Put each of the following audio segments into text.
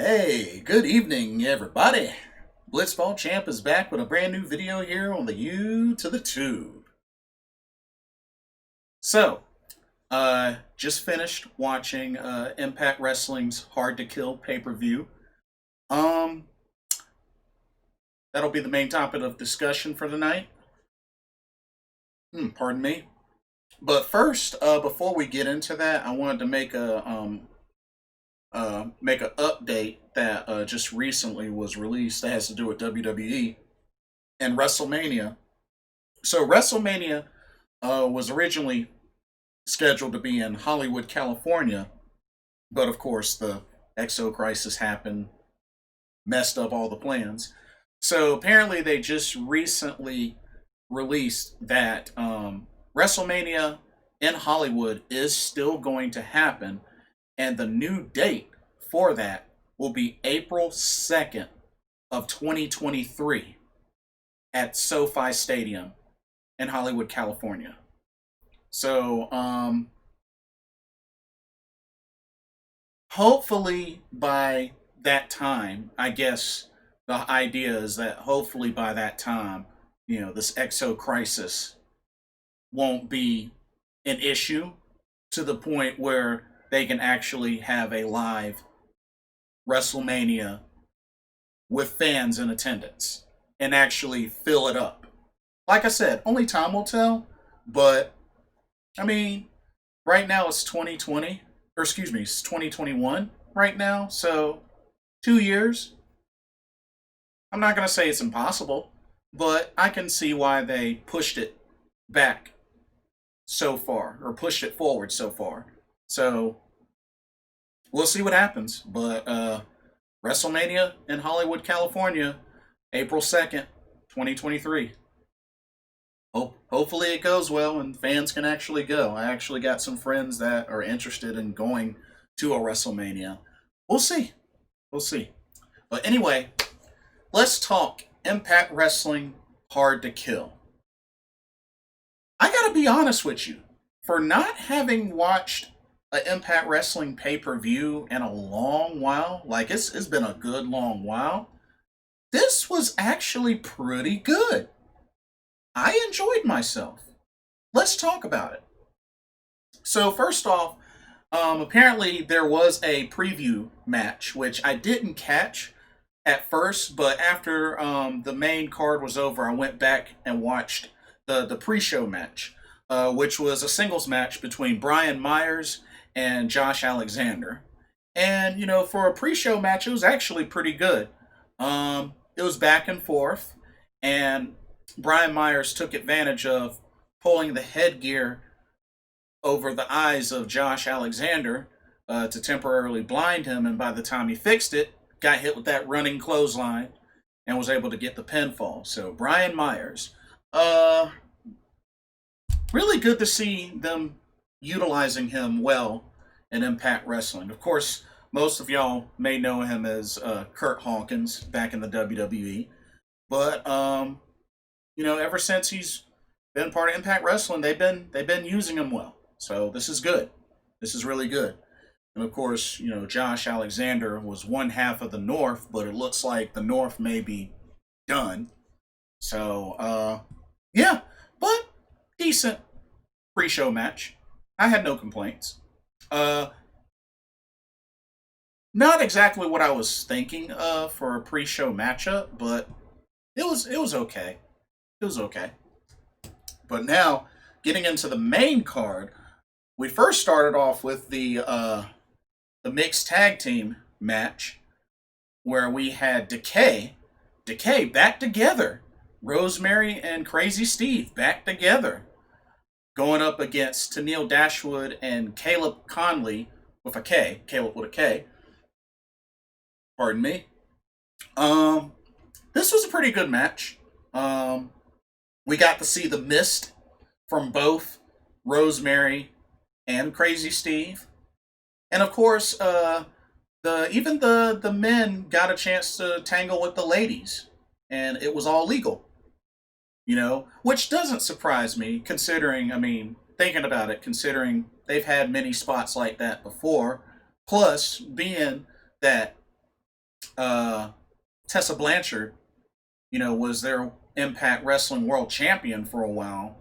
Hey, good evening, everybody. Blitzball Champ is back with a brand new video here on the U to the Tube. Just finished watching Impact Wrestling's Hard to Kill pay-per-view. Um, that'll be the main topic of discussion for tonight. Pardon me. But first, before we get into that, I wanted to make an update that just recently was released that has to do with WWE and Wrestlemania. So Wrestlemania was originally scheduled to be in Hollywood, California, but of course the XO crisis happened, messed up all the plans. So apparently they just recently released that WrestleMania in Hollywood is still going to happen, and the new date for that will be April 2nd of 2023 at SoFi Stadium in Hollywood, California. So, hopefully by that time, I guess the idea is that hopefully by that time, this EXO crisis won't be an issue to the point where they can actually have a live WrestleMania with fans in attendance and actually fill it up. Like I said, only time will tell, but I mean, right now it's 2020, or excuse me, it's 2021 right now, so 2 years. I'm not going to say it's impossible, but I can see why they pushed it back so far, or pushed it forward so far. So, we'll see what happens, but WrestleMania in Hollywood, California, April 2nd, 2023. Hopefully it goes well and fans can actually go. I actually got some friends that are interested in going to a WrestleMania. We'll see. We'll see. But anyway, let's talk Impact Wrestling Hard to Kill. I gotta be honest with you. For not having watched an Impact Wrestling pay-per-view in a long while, like it's been a good long while, this was actually pretty good. I enjoyed myself. Let's talk about it. So first off, apparently there was a preview match, which I didn't catch at first, but after the main card was over, I went back and watched the pre-show match, which was a singles match between Brian Myers and Josh Alexander. And, for a pre-show match, it was actually pretty good. It was back and forth, and Brian Myers took advantage of pulling the headgear over the eyes of Josh Alexander to temporarily blind him, and by the time he fixed it, got hit with that running clothesline and was able to get the pinfall. So Brian Myers, really good to see them utilizing him well in Impact Wrestling. Of course, most of y'all may know him as Kurt Hawkins back in the WWE, but ever since he's been part of Impact Wrestling, they've been using him well. So this is good. This is really good. And of course, Josh Alexander was one half of the North, but it looks like the North may be done. So yeah, but decent pre-show match. I had no complaints. Not exactly what I was thinking of for a pre-show matchup, but it was okay. It was okay. But now, getting into the main card, we first started off with the mixed tag team match, where we had Decay back together, Rosemary and Crazy Steve back together, going up against Tennille Dashwood and Caleb Conley with a K, Caleb with a K. Pardon me. This was a pretty good match. We got to see the mist from both Rosemary and Crazy Steve, and of course, the men got a chance to tangle with the ladies, and it was all legal. Which doesn't surprise me, considering, thinking about it, considering they've had many spots like that before, plus being that uh, Tessa Blanchard, was their Impact Wrestling World Champion for a while,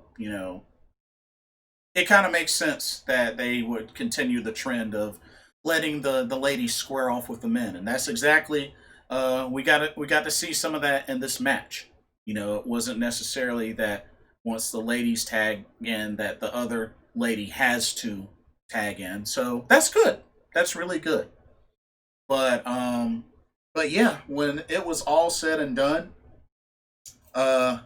it kind of makes sense that they would continue the trend of letting the ladies square off with the men, and that's exactly we got to see some of that in this match. It wasn't necessarily that once the ladies tag in that the other lady has to tag in, so that's good. That's really good. But yeah, when it was all said and done, uh,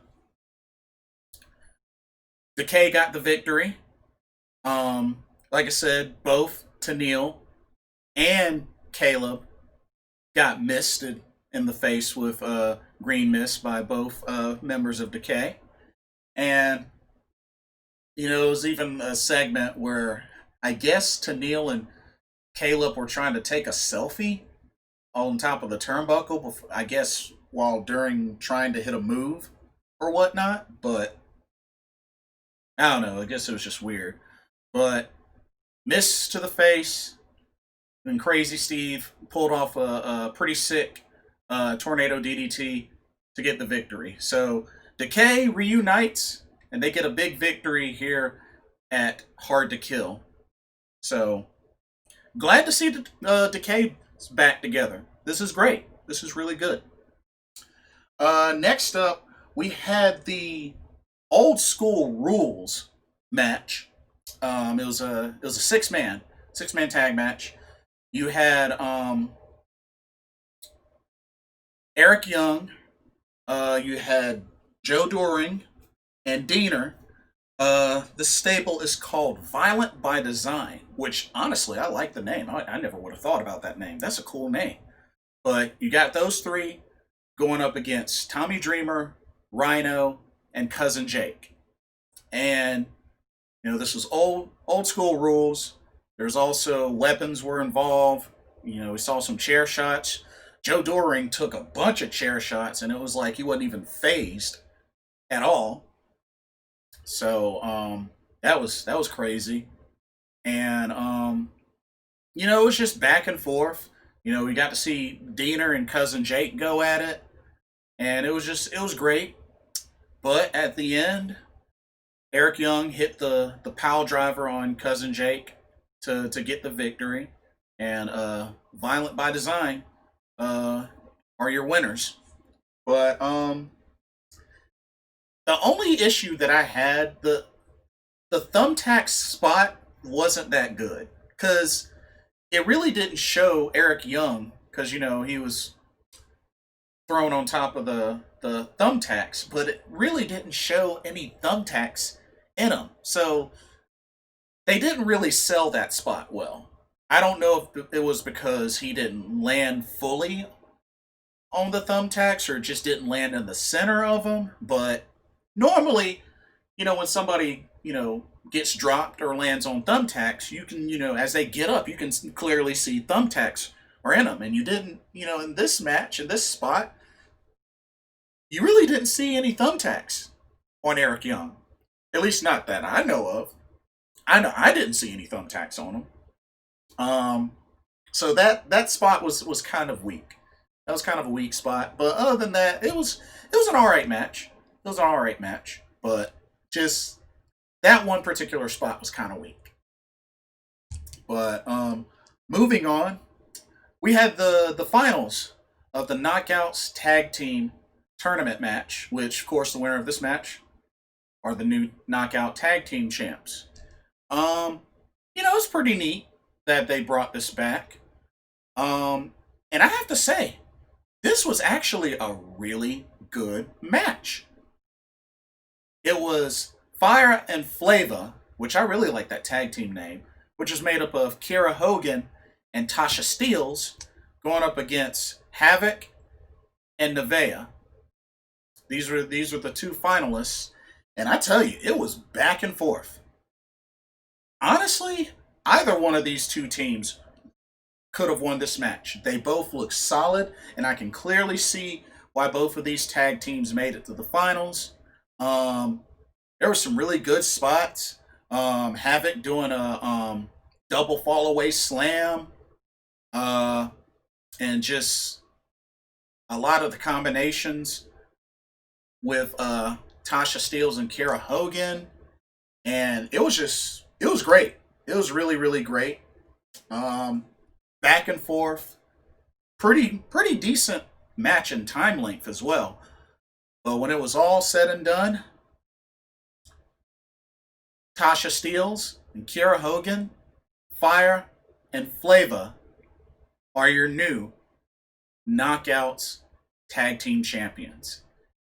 Decay got the victory. Like I said, both Tennille and Caleb got misted in the face with green mist by both members of Decay. And, it was even a segment where I guess Tennille and Caleb were trying to take a selfie on top of the turnbuckle, I guess while during trying to hit a move or whatnot. But I don't know. I guess it was just weird. But miss to the face, and Crazy Steve pulled off a pretty sick tornado DDT to get the victory. So Decay reunites, and they get a big victory here at Hard to Kill. So glad to see Decay back together. This is great. This is really good. Next up, we had the old school rules match. It was a six man tag match. You had Eric Young, you had Joe Doring, and Diener. This stable is called Violent by Design, which honestly I like the name. I never would have thought about that name. That's a cool name. But you got those three going up against Tommy Dreamer, Rhino, and Cousin Jake. And this was old school rules. There's also weapons were involved. We saw some chair shots. Joe Doring took a bunch of chair shots, and it was like he wasn't even phased at all. So that was crazy, and it was just back and forth. We got to see Diener and Cousin Jake go at it, and it was great. But at the end, Eric Young hit the pile driver on Cousin Jake to get the victory, and Violent by Design are your winners. But the only issue that I had the thumbtack spot wasn't that good because it really didn't show Eric Young because he was thrown on top of the thumbtacks, but it really didn't show any thumbtacks in him. So they didn't really sell that spot well. I don't know if it was because he didn't land fully on the thumbtacks or just didn't land in the center of them, but normally, when somebody, gets dropped or lands on thumbtacks, you can, as they get up, you can clearly see thumbtacks are in them. And you didn't, in this match, in this spot, you really didn't see any thumbtacks on Eric Young. At least not that I know of. I know I didn't see any thumbtacks on him. So that spot was kind of weak. That was kind of a weak spot. But other than that, it was an alright match. It was an alright match. But just that one particular spot was kind of weak. But moving on, we had the finals of the Knockouts Tag Team Tournament match, which of course the winner of this match are the new Knockout Tag Team champs. It's pretty neat that they brought this back. And I have to say, this was actually a really good match. It was Fire and Flava, which I really like that tag team name, which is made up of Kiera Hogan and Tasha Steeles, going up against Havoc and Nevaeh. These were the two finalists, and I tell you, it was back and forth. Honestly, either one of these two teams could have won this match. They both look solid, and I can clearly see why both of these tag teams made it to the finals. There were some really good spots. Havoc doing a double fall away slam, and just a lot of the combinations with Tasha Steelz and Kiera Hogan, and it was great. It was really really great. Um, Back and forth, pretty decent match in time length as well. But when it was all said and done, Tasha Steelz and Kiera Hogan, Fire and Flava are your new Knockouts Tag Team Champions.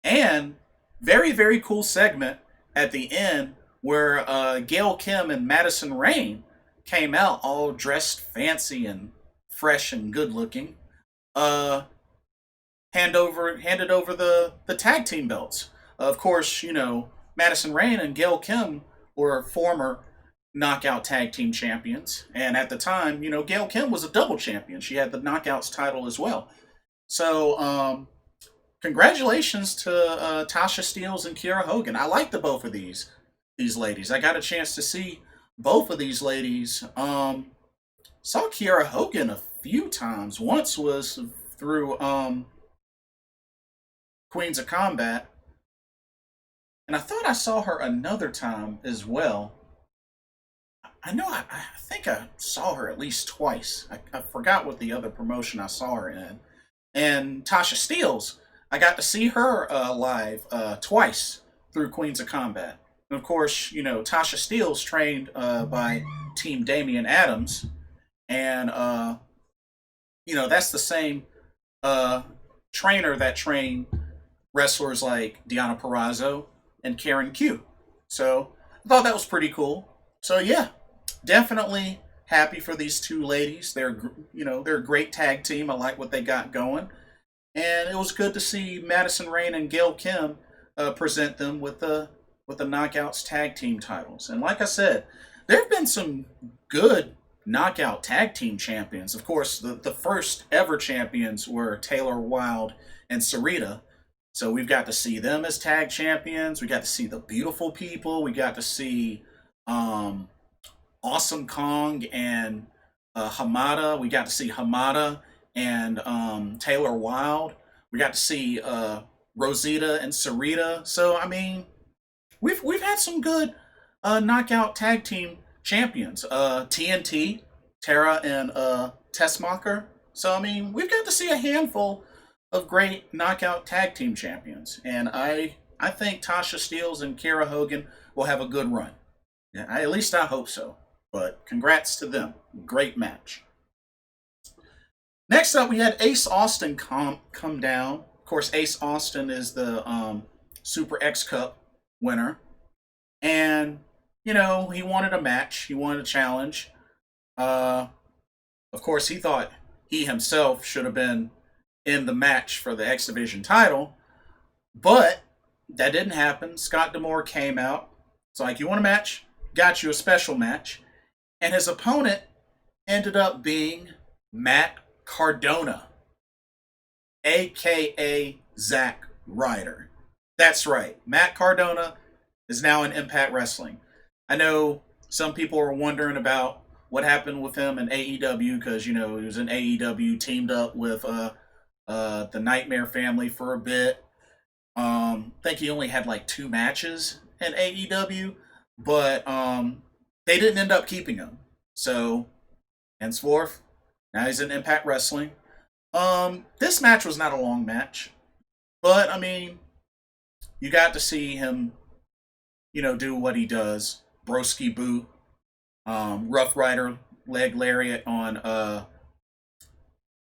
And very cool segment at the end where Gail Kim and Madison Rayne came out all dressed fancy and fresh and good looking. Uh, Handed over the tag team belts. Of course, you know Madison Rayne and Gail Kim were former knockout tag team champions, and at the time, you know Gail Kim was a double champion. She had the knockouts title as well. So, congratulations to Tasha Steelz and Kiera Hogan. I like the both of these ladies. I got a chance to see both of these ladies. Saw Kiera Hogan a few times. Once was through Queens of Combat, and I thought I saw her another time as well. I think I saw her at least twice. I forgot what the other promotion I saw her in. And Tasha Steelz, I got to see her live twice through Queens of Combat. And of course, you know, Tasha Steelz trained by Team Damian Adams. And, you know, that's the same trainer that trained wrestlers like Deonna Purrazzo and Karen Q. So I thought that was pretty cool. So yeah, definitely happy for these two ladies. They're a great tag team. I like what they got going, and it was good to see Madison Rayne and Gail Kim present them with the Knockouts tag team titles. And like I said, there have been some good knockout tag team champions. Of course, the first ever champions were Taylor Wilde and Sarita. So we've got to see them as tag champions. We got to see the Beautiful People. We got to see Awesome Kong and Hamada. We got to see Hamada and Taylor Wilde. We got to see Rosita and Sarita. So I mean, we've had some good knockout tag team champions. TNT, Tara and Tessmacher. So I mean, we've got to see a handful of great knockout tag team champions, and I think Tasha Steelz and Kiera Hogan will have a good run. Yeah, at least I hope so. But congrats to them. Great match. Next up, we had Ace Austin come down. Of course, Ace Austin is the Super X Cup winner, and you know he wanted a match. He wanted a challenge. Of course, he thought he himself should have been in the match for the X Division title, but that didn't happen. Scott D'Amore came out. It's like, you want a match? Got you a special match. And his opponent ended up being Matt Cardona, aka Zack Ryder. That's right. Matt Cardona is now in Impact Wrestling. I know some people are wondering about what happened with him in AEW because, you know, he was in AEW, teamed up with the Nightmare Family for a bit. I think he only had like 2 matches in AEW, but they didn't end up keeping him. So, henceforth, now he's in Impact Wrestling. This match was not a long match, but I mean, you got to see him, you know, do what he does. Broski boot, Rough Rider leg lariat on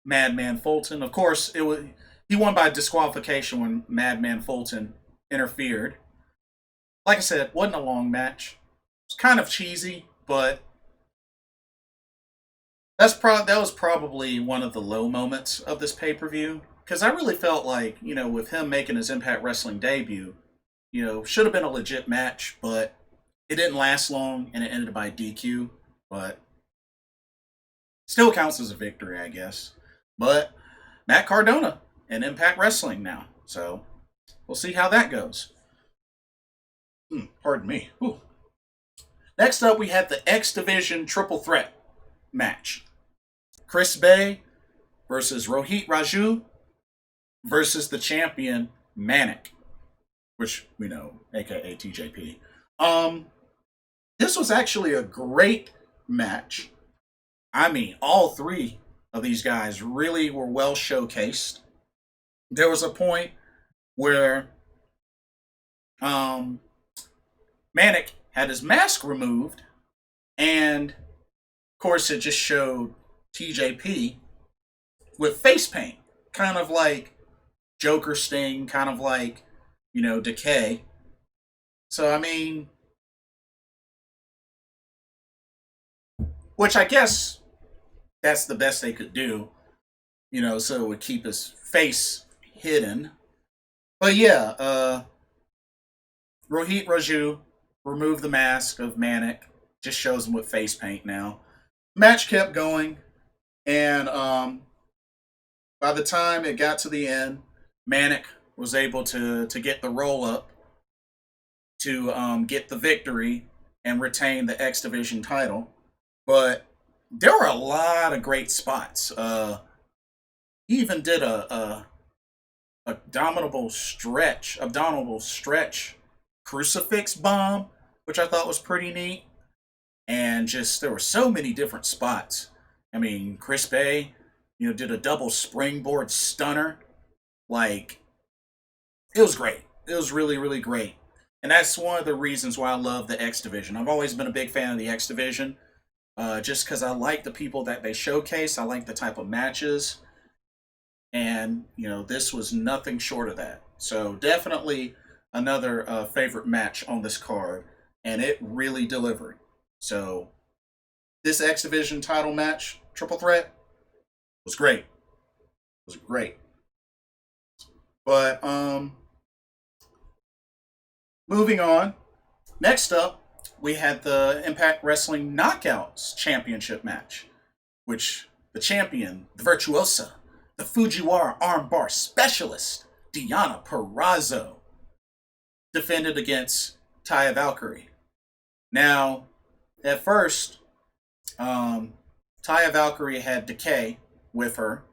Madman Fulton. Of course, he won by disqualification when Madman Fulton interfered. Like I said, wasn't a long match. It's kind of cheesy, but that was probably one of the low moments of this pay-per-view, because I really felt like, you know, with him making his Impact Wrestling debut, you know, should have been a legit match, but it didn't last long and it ended by DQ, but still counts as a victory, I guess. But Matt Cardona in Impact Wrestling now, so we'll see how that goes. Pardon me. Ooh. Next up, we had the X Division Triple Threat match. Chris Bay versus Rohit Raju, versus the champion Manic, which we know, aka TJP. Um, this was actually a great match. I mean, all three of these guys really were well showcased. There was a point where um, Manic had his mask removed, and of course, it just showed TJP with face paint, kind of like Joker Sting, kind of like, Decay. So, I mean, which I guess that's the best they could do, so it would keep his face hidden. But yeah, Rohit Raju removed the mask of Manic, just shows him with face paint now. Match kept going, and by the time it got to the end, Manic was able to get the roll up to get the victory and retain the X Division title. But there were a lot of great spots. He even did a abdominable stretch crucifix bomb, which I thought was pretty neat. And just there were so many different spots. I mean, Chris Bay, did a double springboard stunner. Like, it was great. It was really, really great. And that's one of the reasons why I love the X Division. I've always been a big fan of the X Division, just because I like the people that they showcase. I like the type of matches. And, this was nothing short of that. So definitely another favorite match on this card. And it really delivered. So this X Division title match, triple threat, was great. It was great. But moving on. Next up, we had the Impact Wrestling Knockouts Championship match, which the champion, the virtuosa, the Fujiwara armbar specialist, Diana Perrazzo, defended against Taya Valkyrie. Now, at first, Taya Valkyrie had Decay with her.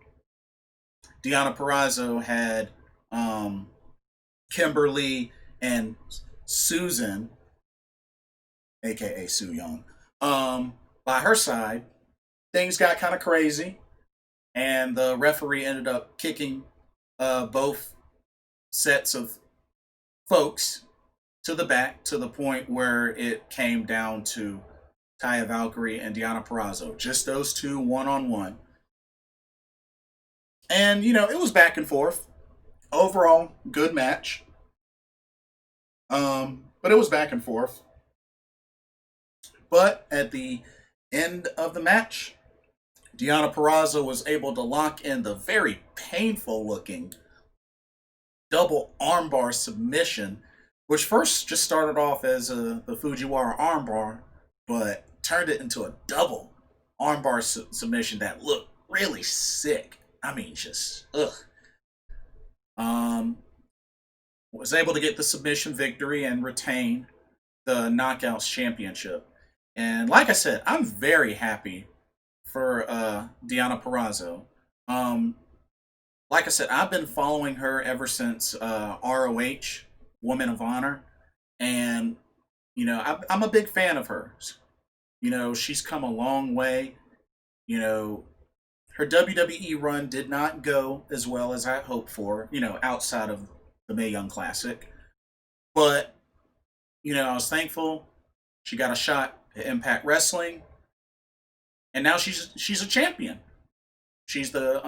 Diana Perrazzo had Kimberly and Susan, aka Soo Young, by her side. Things got kind of crazy, and the referee ended up kicking both sets of folks to the back to the point where it came down to Taya Valkyrie and Diana Perrazzo. Just those two one on one. And, it was back and forth. Overall, good match. But it was back and forth. But at the end of the match, Diana Perrazzo was able to lock in the very painful looking double armbar submission, which first just started off as the Fujiwara armbar, but turned it into a double armbar submission that looked really sick. I mean, just ugh. Was able to get the submission victory and retain the Knockouts Championship. And like I said, I'm very happy for Diana Perrazzo. Like I said, I've been following her ever since ROH, Women of Honor, and I'm a big fan of hers. She's come a long way. Her WWE run did not go as well as I hoped for. Outside of the Mae Young Classic, but I was thankful she got a shot at Impact Wrestling, and now she's a champion. She's the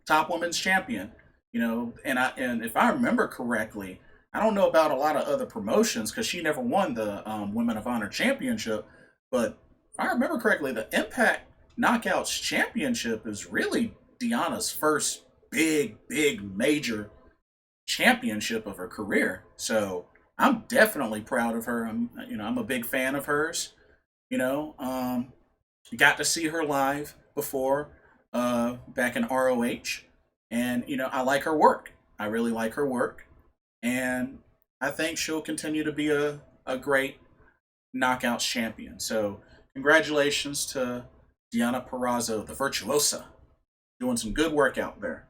top women's champion. And if I remember correctly, I don't know about a lot of other promotions because she never won the Women of Honor Championship, but if I remember correctly, the Impact Knockouts Championship is really Diana's first big major championship of her career. So I'm definitely proud of her. I'm a big fan of hers. Got to see her live before back in ROH, and I like her work. I really like her work, and I think she'll continue to be a great Knockouts champion. So congratulations to Diana Perrazzo, the virtuosa, doing some good work out there.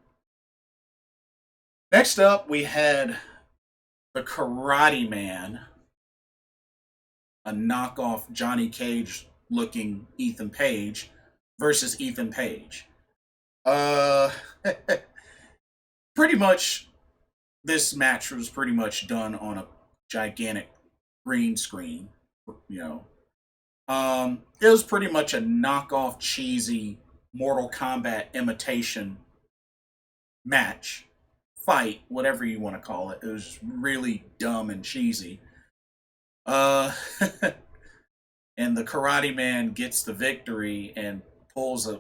Next up, we had the Karate Man, a knockoff Johnny Cage looking Ethan Page, versus Ethan Page. Uh, pretty much, this match was pretty much done on a gigantic green screen. You know, it was pretty much a knockoff, cheesy Mortal Kombat imitation match, fight, whatever you want to call it. It was really dumb and cheesy. Uh, and the Karate Man gets the victory and pulls a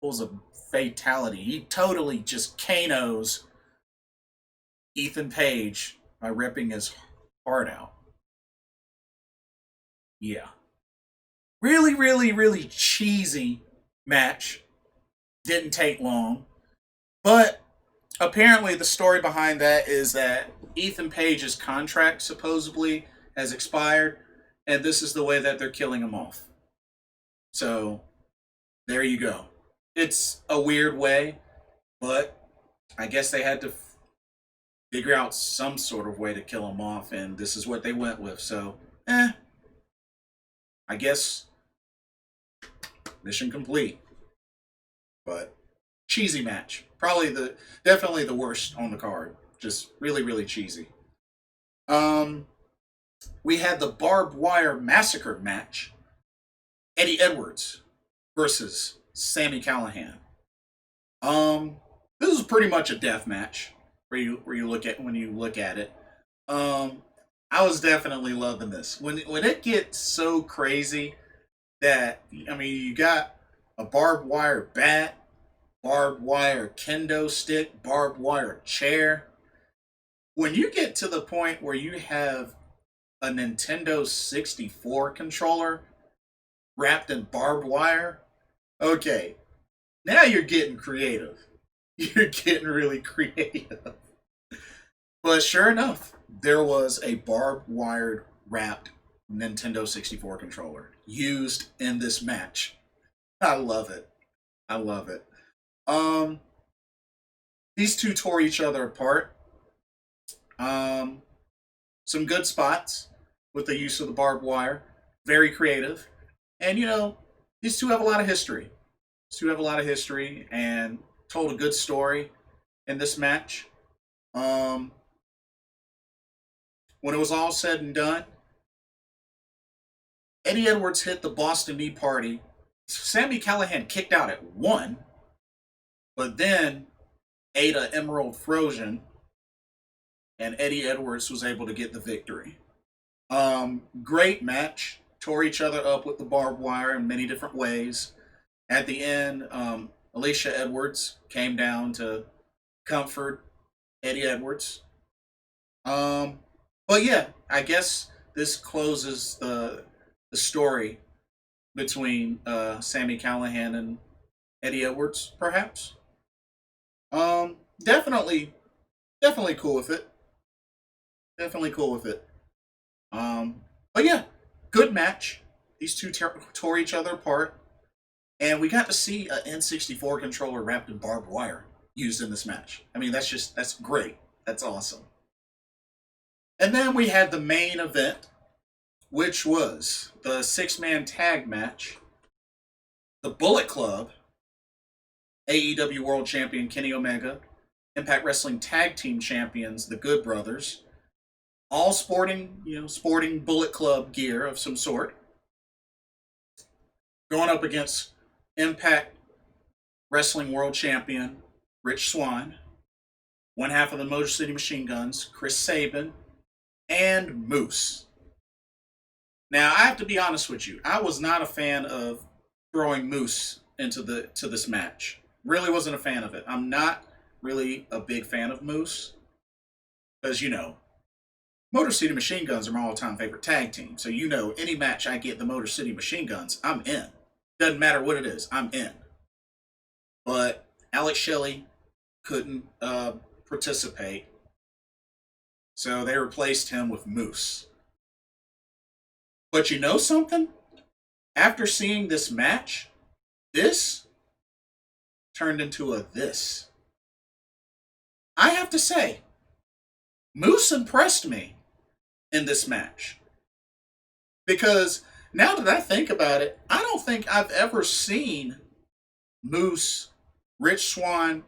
pulls a fatality. He totally just KOs Ethan Page by ripping his heart out. Yeah. Really, really, really cheesy match. Didn't take long. But apparently, the story behind that is that Ethan Page's contract supposedly has expired, and this is the way that they're killing him off. So, there you go. It's a weird way, but I guess they had to figure out some sort of way to kill him off, and this is what they went with. So, I guess mission complete. But cheesy match. Definitely the worst on the card. Just really, really cheesy. We had the barbed wire massacre match. Eddie Edwards versus Sammy Callahan. This is pretty much a death match where you look at when you look at it. I was definitely loving this. When it gets so crazy that you got a barbed wire bat, barbed wire kendo stick, barbed wire chair. When you get to the point where you have a Nintendo 64 controller wrapped in barbed wire, okay, now you're getting creative. You're getting really creative. But sure enough, there was a barbed wire wrapped Nintendo 64 controller used in this match. I love it. I love it. These two tore each other apart. Some good spots with the use of the barbed wire. Very creative. And these two have a lot of history. These two have a lot of history and told a good story in this match. When it was all said and done, Eddie Edwards hit the Boston Knee Party. Sammy Callahan kicked out at 1, but then ate an Emerald Frozen, and Eddie Edwards was able to get the victory. Great match. Tore each other up with the barbed wire in many different ways. At the end, Alicia Edwards came down to comfort Eddie Edwards. But yeah, I guess this closes the story between Sammy Callahan and Eddie Edwards, perhaps. Definitely cool with it. Definitely cool with it. But yeah, good match. These two tore each other apart, and we got to see an N64 controller wrapped in barbed wire used in this match. That's great. That's awesome. And then we had the main event, which was the 6-man tag match. The Bullet Club, AEW World Champion Kenny Omega, Impact Wrestling Tag Team Champions, the Good Brothers, all sporting Bullet Club gear of some sort, going up against Impact Wrestling World Champion Rich Swann, one half of the Motor City Machine Guns, Chris Sabin, and Moose. Now, I have to be honest with you. I was not a fan of throwing Moose to this match. Really wasn't a fan of it. I'm not really a big fan of Moose because Motor City Machine Guns are my all-time favorite tag team. So any match I get the Motor City Machine Guns, I'm in. Doesn't matter what it is, I'm in. But Alex Shelley couldn't participate, so they replaced him with Moose. But you know something? After seeing this match, this turned into a this. I have to say, Moose impressed me in this match. Because now that I think about it, I don't think I've ever seen Moose, Rich Swann,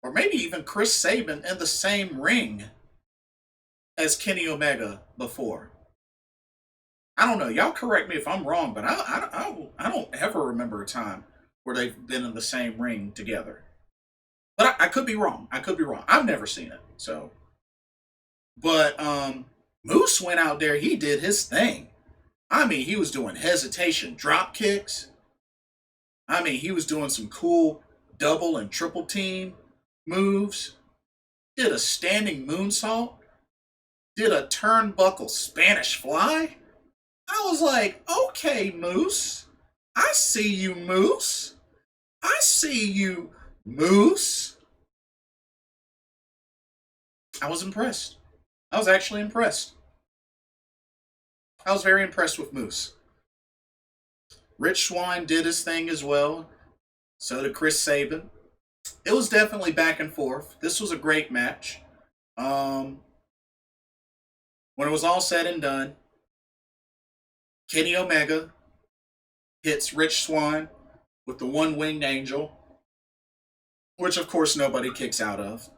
or maybe even Chris Sabin in the same ring as Kenny Omega before. I don't know. Y'all correct me if I'm wrong, but I don't ever remember a time where they've been in the same ring together. But I could be wrong. I could be wrong. I've never seen it. So, but Moose went out there. He did his thing. I mean, he was doing hesitation drop kicks. I mean, he was doing some cool double and triple team moves. Did a standing moonsault. Did a turnbuckle Spanish fly. I was like, okay, Moose. I see you, Moose. I see you, Moose. I was impressed. I was actually impressed. I was very impressed with Moose. Rich Swann did his thing as well. So did Chris Sabin. It was definitely back and forth. This was a great match. When it was all said and done, Kenny Omega hits Rich Swann with the one-winged angel, which of course nobody kicks out of,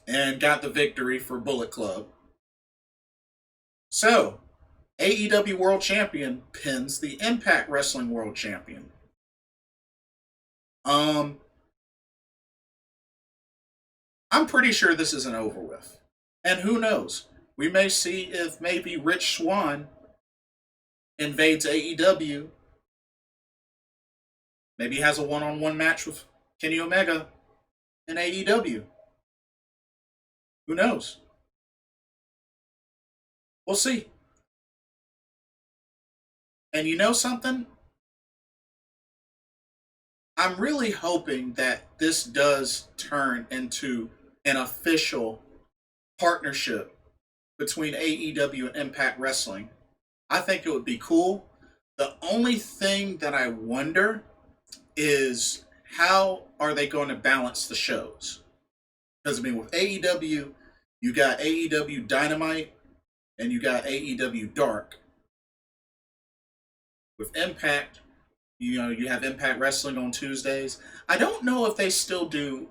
and got the victory for Bullet Club. So, AEW World Champion pins the Impact Wrestling World Champion. I'm pretty sure this isn't over with. And who knows? We may see if maybe Rich Swann invades AEW. Maybe he has a one-on-one match with Kenny Omega in AEW. Who knows? We'll see. And you know something? I'm really hoping that this does turn into an official partnership between AEW and Impact Wrestling. I think it would be cool. The only thing that I wonder is how are they going to balance the shows? Because, I mean, with AEW, you got AEW Dynamite and you got AEW Dark. With Impact, you know, you have Impact Wrestling on Tuesdays. I don't know if they still do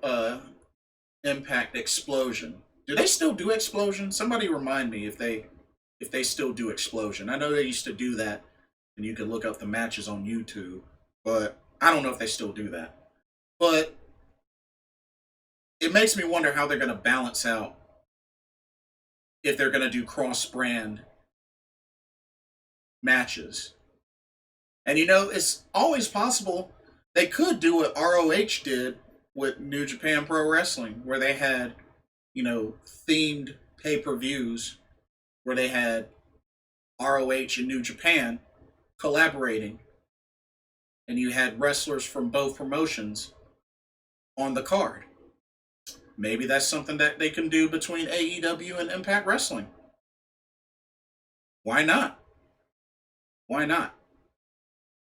Impact Explosion. Do they still do Explosion? Somebody remind me if they still do Explosion. I know they used to do that, and you could look up the matches on YouTube, but I don't know if they still do that. But it makes me wonder how they're going to balance out if they're going to do cross-brand matches. And you know, it's always possible they could do what ROH did with New Japan Pro Wrestling, where they had, you know, themed pay-per-views, where they had ROH and New Japan collaborating, and you had wrestlers from both promotions on the card. Maybe that's something that they can do between AEW and Impact Wrestling. Why not? Why not?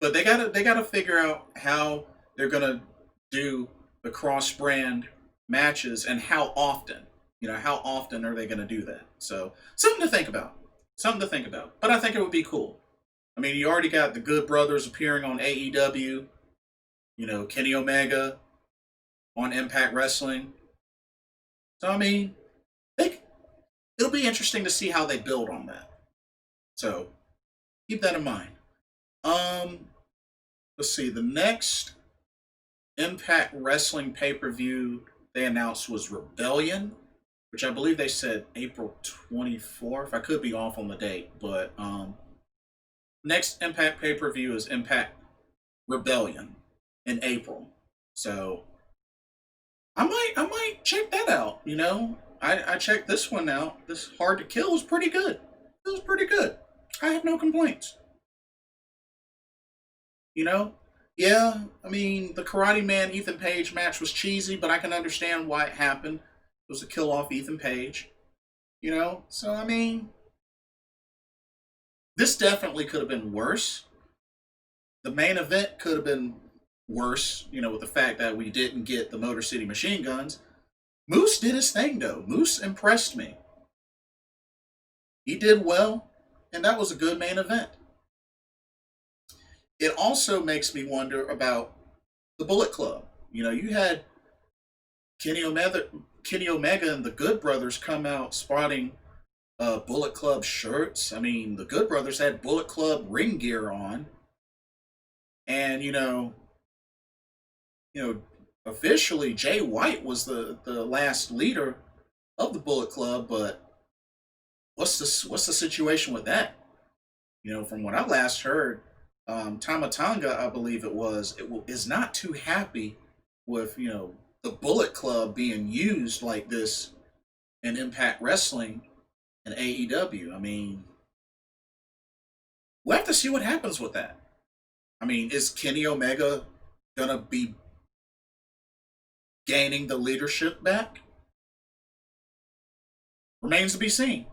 But they gotta figure out how they're gonna do the cross-brand matches and how often. You know, how often are they gonna do that? So something to think about. Something to think about. But I think it would be cool. I mean, you already got the Good Brothers appearing on AEW. You know, Kenny Omega on Impact Wrestling. So I mean, it'll be interesting to see how they build on that. So keep that in mind. Let's see. The next Impact Wrestling pay-per-view they announced was Rebellion, which I believe they said April 24th. I could be off on the date, but next Impact pay-per-view is Impact Rebellion in April. So I might check that out. You know, I checked this one out. This Hard to Kill was pretty good. It was pretty good. I have no complaints. You know? Yeah, I mean, the Karate Man Ethan Page match was cheesy, but I can understand why it happened. It was to kill off Ethan Page. You know? So, I mean, this definitely could have been worse. The main event could have been worse, you know, with the fact that we didn't get the Motor City Machine Guns. Moose did his thing, though. Moose impressed me. He did well, and that was a good main event. It also makes me wonder about the Bullet Club. You know, you had Kenny Omega and the Good Brothers come out spotting Bullet Club shirts. I mean, the Good Brothers had Bullet Club ring gear on, and officially Jay White was the last leader of the Bullet Club. But what's the situation with that? You know, from what I last heard, Tamatanga, I believe is not too happy with the Bullet Club being used like this in Impact Wrestling and AEW. I mean, we'll have to see what happens with that. I mean, is Kenny Omega gonna be gaining the leadership back? Remains to be seen.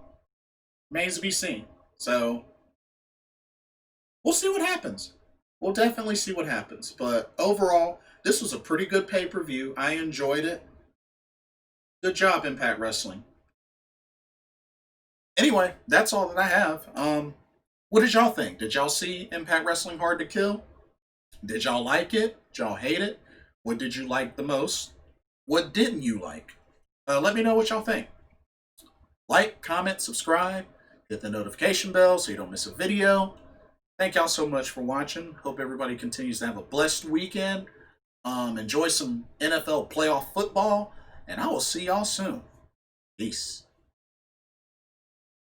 Remains to be seen. So we'll see what happens. We'll definitely see what happens. But overall, this was a pretty good pay-per-view. I enjoyed it. Good job, Impact Wrestling. Anyway, that's all that I have. What did y'all think? Did y'all see Impact Wrestling Hard to Kill? Did y'all like it? Did y'all hate it? What did you like the most? What didn't you like? Let me know what y'all think. Like, comment, subscribe, hit the notification bell so you don't miss a video. Thank y'all so much for watching. Hope everybody continues to have a blessed weekend. Enjoy some NFL playoff football, and I will see y'all soon. Peace.